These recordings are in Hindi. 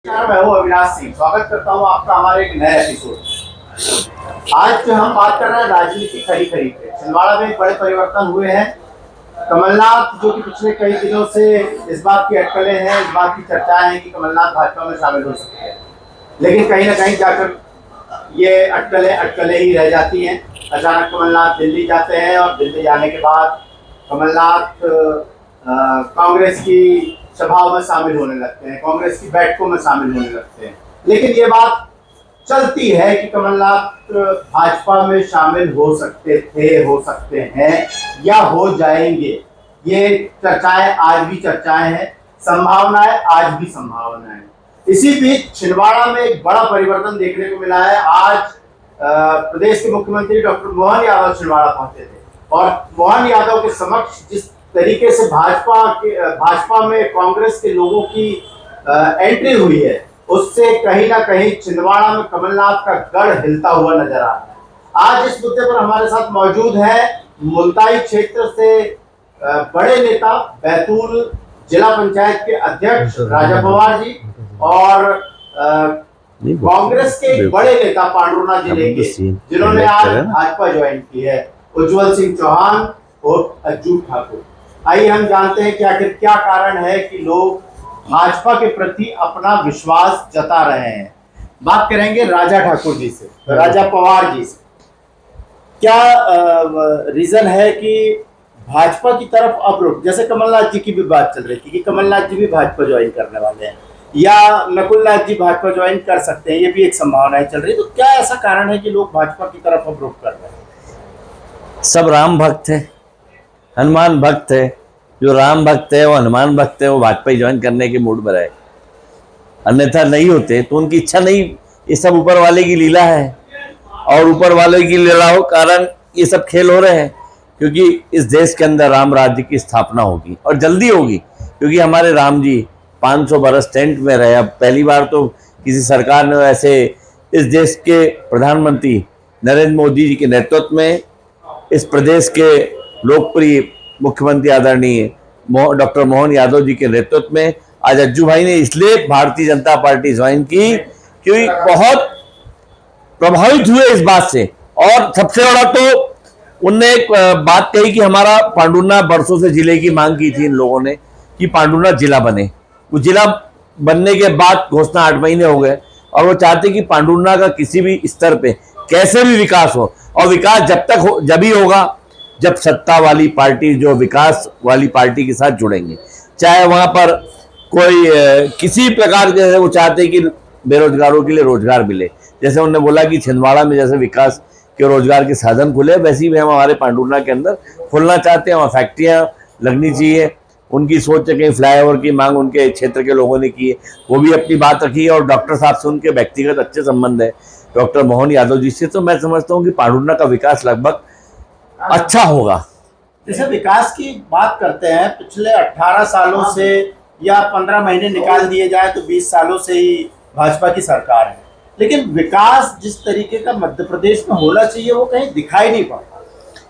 मैं हूँ अविनाश सिंह। स्वागत करता हूँ आपका हमारे एक नए एपिसोड। आज जो हम बात कर रहे हैं राजनीति खरी खरी पे। छिंदवाड़ा में बड़े परिवर्तन हुए हैं। कमलनाथ जो कि पिछले कई दिनों से इस बात की अटकलें हैं, इस बात की चर्चाएं हैं कि कमलनाथ भाजपा में शामिल हो सकते हैं, लेकिन कहीं ना कहीं जाकर ये अटकलें ही रह जाती हैं। अचानक कमलनाथ दिल्ली जाते हैं और दिल्ली जाने के बाद कमलनाथ कांग्रेस की सभाओं में शामिल होने लगते हैं, कांग्रेस की बैठकों में शामिल होने लगते हैं। लेकिन ये बात चलती है कि कमलनाथ भाजपा में शामिल हो सकते थे, हो सकते हैं या हो जाएंगे। ये चर्चाएं आज भी चर्चाएं हैं, संभावनाएं आज भी संभावनाएं हैं। इसी बीच छिंदवाड़ा में एक बड़ा परिवर्तन देखने को मिला है। आज प्रदेश के मुख्यमंत्री डॉक्टर मोहन यादव छिंदवाड़ा पहुंचे थे और मोहन यादव के समक्ष जिस तरीके से भाजपा में कांग्रेस के लोगों की एंट्री हुई है, उससे कहीं ना कहीं छिंदवाड़ा में कमलनाथ का गढ़ हिलता हुआ नजर आ रहा है। आज इस मुद्दे पर हमारे साथ मौजूद है मुल्ताई क्षेत्र से बड़े नेता, बैतूल जिला पंचायत के अध्यक्ष राजा पवार जी और कांग्रेस के बड़े नेता पांडुरना जिले के, जिन्होंने आज भाजपा ज्वाइन की है, उज्जवल सिंह चौहान और अज्जू ठाकुर। आइए हम जानते हैं कि आखिर क्या कारण है कि लोग भाजपा के प्रति अपना विश्वास जता रहे हैं। बात करेंगे राजा ठाकुर जी से, राजा पवार जी से। क्या रीजन है कि भाजपा की तरफ अब रुख, जैसे कमलनाथ जी की भी बात चल रही थी कि कमलनाथ जी भी भाजपा ज्वाइन करने वाले हैं या नकुलनाथ जी भाजपा ज्वाइन कर सकते हैं, ये भी एक संभावना चल रही है। तो क्या ऐसा कारण है कि लोग भाजपा की तरफ अब रुख कर रहे हैं? सब राम भक्त है, हनुमान भक्त है। जो राम भक्त है, वो हनुमान भक्त है, वो भाजपा ज्वाइन करने के मूड पर है। अन्यथा नहीं होते तो उनकी इच्छा नहीं। ये सब ऊपर वाले की लीला है और ऊपर वाले की लीला हो कारण ये सब खेल हो रहे हैं, क्योंकि इस देश के अंदर राम राज्य की स्थापना होगी और जल्दी होगी। क्योंकि हमारे राम जी 500 बरस टेंट में रहे। अब पहली बार तो किसी सरकार ने ऐसे इस देश के प्रधानमंत्री नरेंद्र मोदी जी के नेतृत्व में, इस प्रदेश के लोकप्रिय मुख्यमंत्री आदरणीय डॉक्टर मोहन यादव जी के नेतृत्व में आज अज्जू भाई ने इसलिए भारतीय जनता पार्टी ज्वाइन की क्योंकि बहुत प्रभावित हुए इस बात से। और सबसे बड़ा तो उनने एक बात कही कि हमारा पांडुरना बरसों से जिले की मांग की थी इन लोगों ने कि पांडुरना जिला बने। वो जिला बनने के बाद घोषणा 8 महीने हो गए और वो चाहते कि पांडुरना का किसी भी स्तर पे कैसे भी विकास हो, और विकास जब ही होगा जब सत्ता वाली पार्टी जो विकास वाली पार्टी के साथ जुड़ेंगे। चाहे वहां पर कोई किसी प्रकार के, वो चाहते कि बेरोजगारों के लिए रोजगार मिले। जैसे उन्होंने बोला कि छिंदवाड़ा में जैसे विकास के रोजगार के साधन खुले, वैसे ही हम हमारे पांडुरना के अंदर खुलना चाहते हैं। वहाँ फैक्ट्रियाँ लगनी चाहिए। उनकी सोच है कहीं फ्लाईओवर की मांग उनके क्षेत्र के लोगों ने की है, वो भी अपनी बात रखी है। और डॉक्टर साहब से उनके व्यक्तिगत अच्छे संबंध है डॉक्टर मोहन यादव जी से। तो मैं समझता हूँ कि पांडुरना का विकास लगभग अच्छा होगा। जैसे विकास की बात करते हैं, पिछले 18 सालों से या 15 महीने निकाल दिए जाए तो 20 सालों से ही भाजपा की सरकार है, लेकिन विकास जिस तरीके का मध्य प्रदेश में होना चाहिए वो कहीं दिखाई नहीं पड़ता।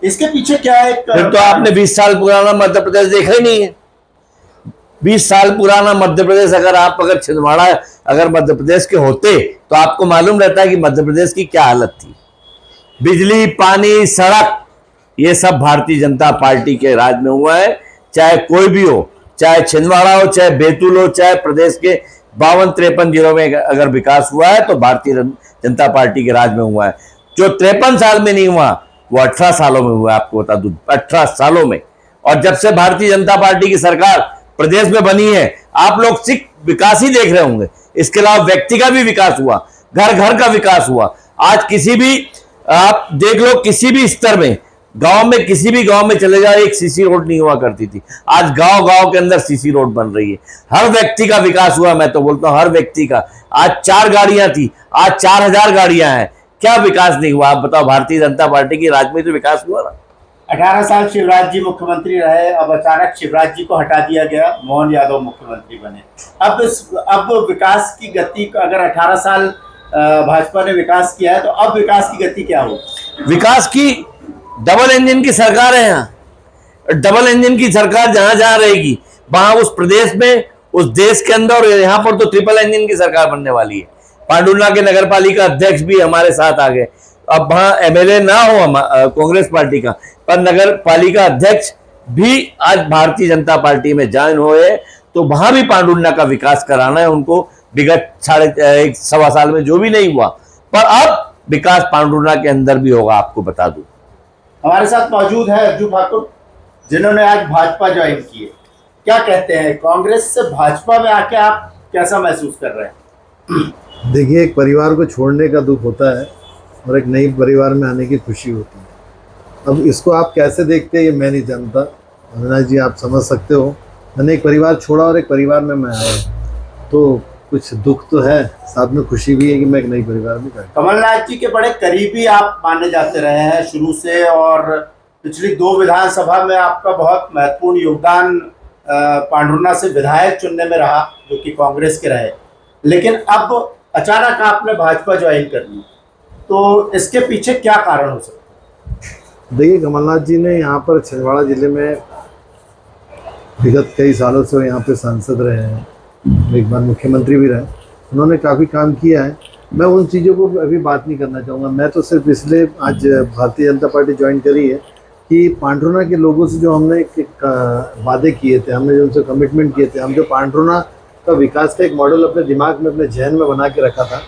इसके पीछे क्या है? फिर तो आपने 20 साल पुराना मध्य प्रदेश देखा ही नहीं है। 20 साल पुराना मध्य प्रदेश अगर छिंदवाड़ा अगर मध्य प्रदेश के होते तो आपको मालूम रहता है कि मध्य प्रदेश की क्या हालत थी। बिजली, पानी, सड़क, ये सब भारतीय जनता पार्टी के राज में हुआ है। चाहे कोई भी हो, चाहे छिंदवाड़ा हो, चाहे बैतूल हो, चाहे प्रदेश के 52-53 जिलों में अगर विकास हुआ है तो भारतीय जनता पार्टी के राज में हुआ है। जो 53 साल में नहीं हुआ वो 18 सालों में हुआ। आपको बता दूं, 18 सालों में। और जब से भारतीय जनता पार्टी की सरकार प्रदेश में बनी है, आप लोग सिर्फ विकास ही देख रहे होंगे। इसके अलावा व्यक्ति का भी विकास हुआ, घर घर का विकास हुआ। आज किसी भी आप देख लो, किसी भी स्तर में, गांव में, किसी भी गांव में चले जाओ, एक सीसी रोड नहीं हुआ करती थी। आज गांव गांव के अंदर सीसी रोड बन रही है। हर व्यक्ति का विकास हुआ। मैं तो बोलता हूं हर व्यक्ति का। आज 4 गाड़ियां थी, आज 4000 गाड़ियां हैं। क्या विकास नहीं हुआ? आप बताओ। भारतीय जनता पार्टी की राज में तो विकास हुआ ना। 18 साल शिवराज जी मुख्यमंत्री रहे, अब अचानक शिवराज जी को हटा दिया गया, मोहन यादव मुख्यमंत्री बने। अब विकास की गति, अगर 18 साल भाजपा ने विकास किया है तो अब विकास की गति क्या होगी? विकास की डबल इंजन की सरकार है। यहाँ डबल इंजन की सरकार जहां जहां रहेगी वहां उस प्रदेश में उस देश के अंदर, और यहाँ पर तो ट्रिपल इंजन की सरकार बनने वाली है। पांडुर्णा के नगर पालिका अध्यक्ष भी हमारे साथ आ गए। अब वहां एमएलए ना हो कांग्रेस पार्टी का, पर नगर पालिका अध्यक्ष भी आज भारतीय जनता पार्टी में ज्वाइन हुए, तो वहां भी पांडुर्णा का विकास कराना है उनको। विगत 1.5 साल में जो भी नहीं हुआ, पर अब विकास पांडुर्णा के अंदर भी होगा, आपको बता दूं। हमारे साथ मौजूद है अर्जू ठाकुर, जिन्होंने आज भाजपा ज्वाइन की है। क्या कहते हैं, कांग्रेस से भाजपा में आके आप कैसा महसूस कर रहे हैं? देखिए, एक परिवार को छोड़ने का दुख होता है और एक नई परिवार में आने की खुशी होती है। अब इसको आप कैसे देखते हैं ये मैं नहीं जानता। अविनाश जी, आप समझ सकते हो, मैंने एक परिवार छोड़ा और एक परिवार में मैं आया, तो कुछ दुख तो है, साथ में खुशी भी है कि मैं एक नई परिवार में आया। कमलनाथ जी के बड़े करीबी आप माने जाते रहे हैं शुरू से, और पिछली 2 विधानसभा में आपका बहुत महत्वपूर्ण योगदान पांडुर्णा से विधायक चुनने में रहा, जो कि कांग्रेस के रहे। लेकिन अब अचानक आपने भाजपा ज्वाइन कर ली, तो इसके पीछे क्या कारण हो सकता है? देखिए, कमलनाथ जी ने यहाँ पर छिंदवाड़ा जिले में विगत कई सालों से यहाँ पे सांसद रहे हैं, एक बार मुख्यमंत्री भी रहे, उन्होंने काफ़ी काम किया है। मैं उन चीज़ों को अभी बात नहीं करना चाहूँगा। मैं तो सिर्फ इसलिए आज भारतीय जनता पार्टी ज्वाइन करी है कि पांडुर्णा के लोगों से जो हमने एक वादे किए थे, हमने जो उनसे कमिटमेंट किए थे, हम जो पांडुर्णा का विकास का एक मॉडल अपने दिमाग में, अपने जहन में बना के रखा था,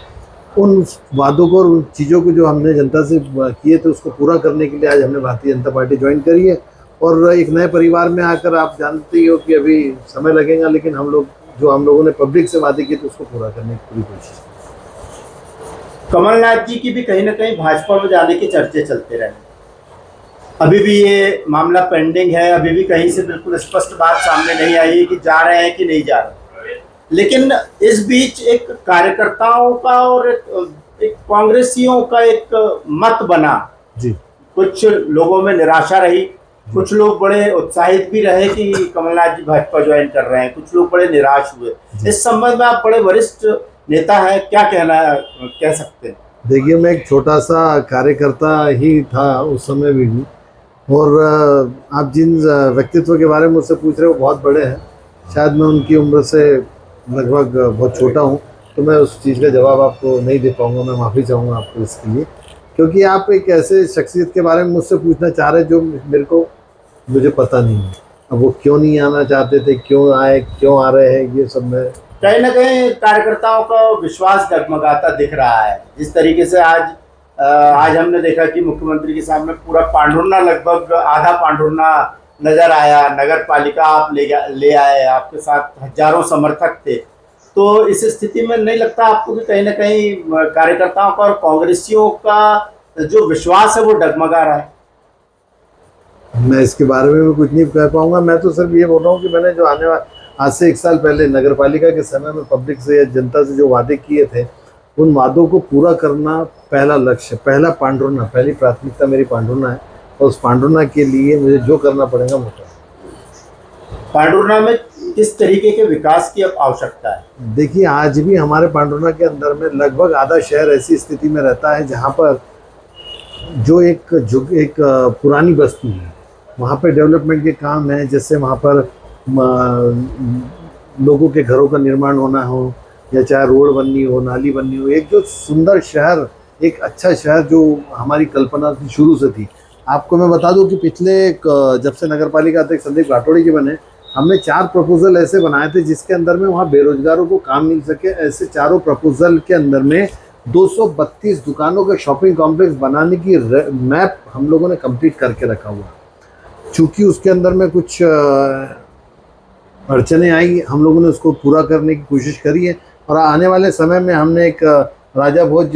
उन वादों को और उन चीज़ों को जो हमने जनता से किए थे उसको पूरा करने के लिए आज हमने भारतीय जनता पार्टी ज्वाइन करी है। और एक नए परिवार में आकर आप जानते ही हो कि अभी समय लगेगा, लेकिन हम लोगों ने पब्लिक से वादे किए तो उसको पूरा करने की पूरी कोशिश। कमलनाथ जी की भी कहीं ना कहीं भाजपा में जाने के चर्चे चलते रहे, अभी भी ये मामला पेंडिंग है, अभी भी कहीं से बिल्कुल स्पष्ट बात सामने नहीं आई है कि जा रहे हैं कि नहीं जा रहे। लेकिन इस बीच एक कार्यकर्ताओं का और एक कांग्रेसियों का एक मत बना जी। कुछ लोगों में निराशा रही, कुछ लोग बड़े उत्साहित भी रहे कि कमलनाथ जी भाजपा ज्वाइन कर रहे हैं, कुछ लोग बड़े निराश हुए। इस संबंध में आप बड़े वरिष्ठ नेता हैं, क्या कह सकते हैं? देखिए, मैं एक छोटा सा कार्यकर्ता ही था उस समय भी, और आप जिन व्यक्तित्व के बारे में मुझसे पूछ रहे हो बहुत बड़े हैं। शायद मैं उनकी उम्र से लगभग बहुत छोटा हूं, तो मैं उस चीज़ का जवाब आपको नहीं दे पाऊंगा। मैं माफ़ी चाहूँगा आपको इसके लिए, क्योंकि आप एक ऐसे शख्सियत के बारे में मुझसे पूछना चाह रहे जो मुझे पता नहीं है। अब वो क्यों नहीं आना चाहते थे, क्यों आए, क्यों आ रहे हैं, ये सब मैं कहीं ना कहीं कार्यकर्ताओं का विश्वास डगमगाता दिख रहा है। जिस तरीके से आज हमने देखा कि मुख्यमंत्री के सामने पूरा पांडुर्णा, लगभग आधा पांडुर्णा नजर आया, नगर पालिका आप ले आए, आपके साथ हजारों समर्थक थे। तो इस स्थिति में नहीं लगता आपको कि कहीं ना कहीं कार्यकर्ताओं का और कांग्रेसियों का जो विश्वास है वो डगमगा रहा है? मैं इसके बारे में भी कुछ नहीं कह पाऊंगा। मैं तो सिर्फ ये बोल रहा हूँ कि मैंने जो आज से 1 साल पहले नगर पालिका के समय में पब्लिक से या जनता से जो वादे किए थे, उन वादों को पूरा करना पहला लक्ष्य, पहला पांडुर्णा, पहली प्राथमिकता मेरी पांडुर्णा है। और उस पांडुर्णा के लिए मुझे जो करना पड़ेगा वो करूँगा। पांडुर्णा में किस तरीके के विकास की अब आवश्यकता है? देखिए, आज भी हमारे पांडुर्णा के अंदर में लगभग आधा शहर ऐसी स्थिति में रहता है जहाँ पर जो एक पुरानी बस्ती है, वहाँ पे डेवलपमेंट के काम हैं। जैसे वहाँ पर लोगों के घरों का निर्माण होना हो, या चाहे रोड बननी हो, नाली बननी हो, एक जो सुंदर शहर, एक अच्छा शहर जो हमारी कल्पना थी शुरू से थी। आपको मैं बता दूं कि जब से नगर पालिका अध्यक्ष संदीप राठौड़ी जी बने, हमने 4 प्रपोजल ऐसे बनाए थे जिसके अंदर में वहाँ बेरोजगारों को काम मिल सके। ऐसे चारों प्रपोजल के अंदर में 232 दुकानों का शॉपिंग कॉम्प्लेक्स बनाने की मैप हम लोगों ने कंप्लीट करके रखा हुआ। चूँकि उसके अंदर में कुछ अड़चने आई, हम लोगों ने उसको पूरा करने की कोशिश करी है। और आने वाले समय में हमने एक राजा भोज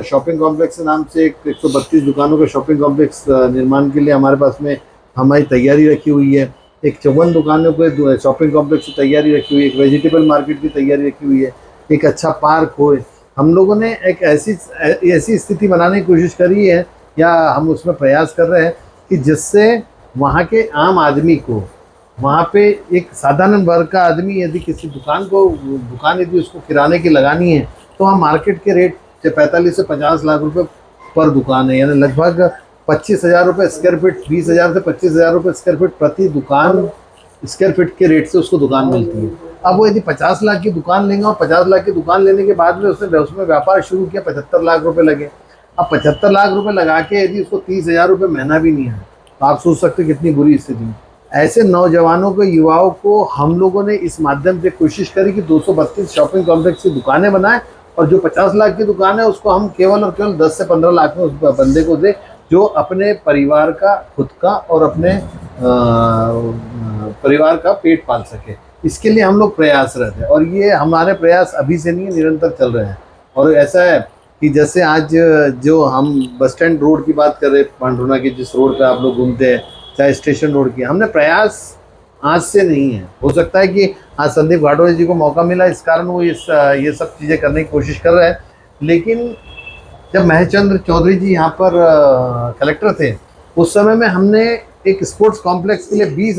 शॉपिंग कॉम्प्लेक्स के नाम से एक 132 दुकानों का शॉपिंग कॉम्प्लेक्स निर्माण के लिए हमारे पास में हमारी तैयारी रखी हुई है। एक 54 दुकानों के शॉपिंग कॉम्प्लेक्स की तैयारी रखी हुई है, एक वेजिटेबल मार्केट की तैयारी रखी हुई है, एक अच्छा पार्क हो। हम लोगों ने एक ऐसी स्थिति बनाने की कोशिश करी है, या हम उसमें प्रयास कर रहे हैं कि जिससे वहाँ के आम आदमी को, वहाँ पे एक साधारण वर्ग का आदमी यदि किसी दुकान यदि उसको किराने की लगानी है, तो हम मार्केट के रेट 45 से 50 लाख रुपए पर दुकान है, यानी लगभग 25,000 रुपये स्क्वायर फीट, 20,000 से 25,000 रुपये स्क्वायर फीट प्रति दुकान स्क्वायर फीट के रेट से उसको दुकान मिलती है। अब वो यदि 50 लाख की दुकान लेंगे और 50 लाख की दुकान लेने के बाद में उसने उसमें व्यापार शुरू किया, 75 लाख रुपए लगे। अब 75 लाख रुपए लगा के यदि उसको 30,000 रुपये महीना भी नहीं है तो आप सोच सकते कितनी बुरी स्थिति है। ऐसे नौजवानों को, युवाओं को हम लोगों ने इस माध्यम से कोशिश करी कि 232 शॉपिंग कॉम्प्लेक्स की दुकानें बनाएं और जो 50 लाख की दुकान है उसको हम केवल और केवल 10 से 15 लाख में उस बंदे को दे, जो अपने परिवार का, खुद का और अपने परिवार का पेट पाल सके। इसके लिए हम लोग प्रयासरत हैं और ये हमारे प्रयास अभी से नहीं है, निरंतर चल रहे हैं। और ऐसा है कि जैसे आज जो हम बस स्टैंड रोड की बात कर रहे हैं, पांडुना की, जिस रोड पे आप लोग घूमते हैं, चाहे स्टेशन रोड की, हमने प्रयास आज से नहीं है। हो सकता है कि आज संदीप घाटोले जी को मौका मिला, इस कारण वो ये सब चीज़ें करने की कोशिश कर रहे हैं। लेकिन जब महेशचंद्र चौधरी जी यहाँ पर कलेक्टर थे, उस समय में हमने एक स्पोर्ट्स कॉम्प्लेक्स के लिए 20,000